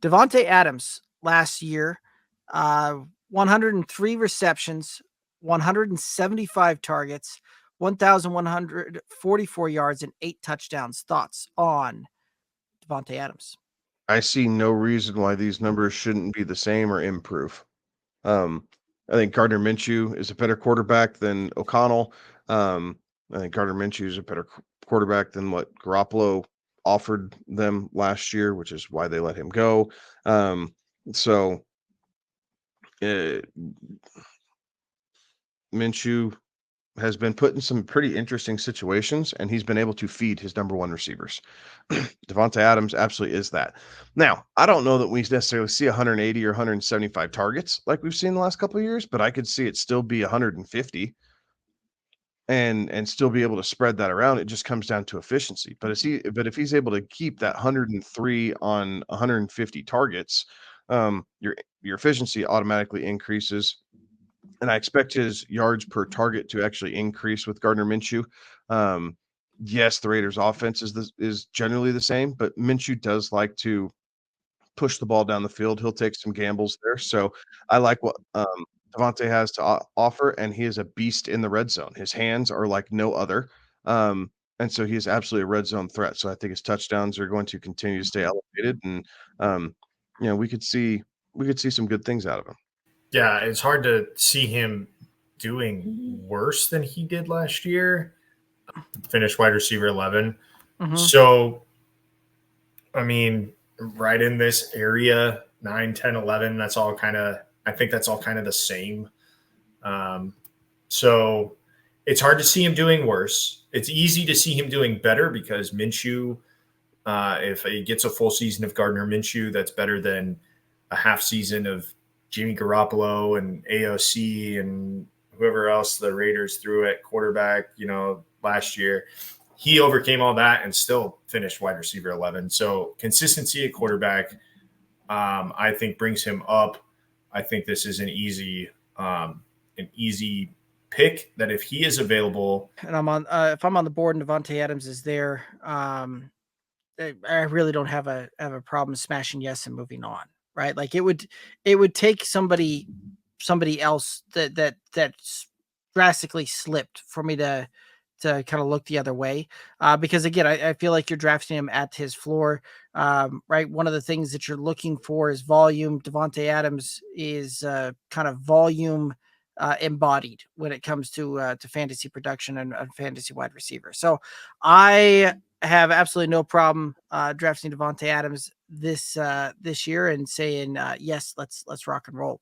Davante Adams last year, 103 receptions, 175 targets, 1,144 yards, and 8 touchdowns. Thoughts on Davante Adams? I see no reason why these numbers shouldn't be the same or improve. Um, I think Gardner Minshew is a better quarterback than O'Connell. I think Gardner Minshew is a better quarterback than what Garoppolo offered them last year, which is why they let him go. So uh, Minshew has been put in some pretty interesting situations, and he's been able to feed his number one receivers. Davante Adams absolutely is that. Now, I don't know that we necessarily see 180 or 175 targets like we've seen the last couple of years, but I could see it still be 150 and still be able to spread that around. It just comes down to efficiency. But if he's able to keep that 103 on 150 targets, your efficiency automatically increases, and I expect his yards per target to actually increase with Gardner Minshew. Um, yes, the Raiders' offense is generally the same, but Minshew does like to push the ball down the field. He'll take some gambles there. So I like what Davante has to offer, and he is a beast in the red zone. His hands are like no other. And so he is absolutely a red zone threat. So I think his touchdowns are going to continue to stay elevated, and um, we could see some good things out of him. Yeah, it's hard to see him doing worse than he did last year. Finished wide receiver 11. Mm-hmm. So, I mean, right in this area, 9, 10, 11, that's all kind of, I think that's all kind of the same. Um, so it's hard to see him doing worse. It's easy to see him doing better because Minshew, if he gets a full season of Gardner Minshew, that's better than a half season of Jimmy Garoppolo and AOC and whoever else the Raiders threw at quarterback, last year. He overcame all that and still finished wide receiver 11. So consistency at quarterback, I think, brings him up. I think this is an easy pick that if he is available. And if I'm on the board and Davante Adams is there, I really don't have a problem smashing yes and moving on. Right? Like it would take somebody else that's drastically slipped for me to kind of look the other way. Because again, I feel like you're drafting him at his floor. Right. One of the things that you're looking for is volume. Davante Adams is kind of volume embodied when it comes to fantasy production and fantasy wide receiver. So I have absolutely no problem drafting Davante Adams this year and saying yes, let's rock and roll.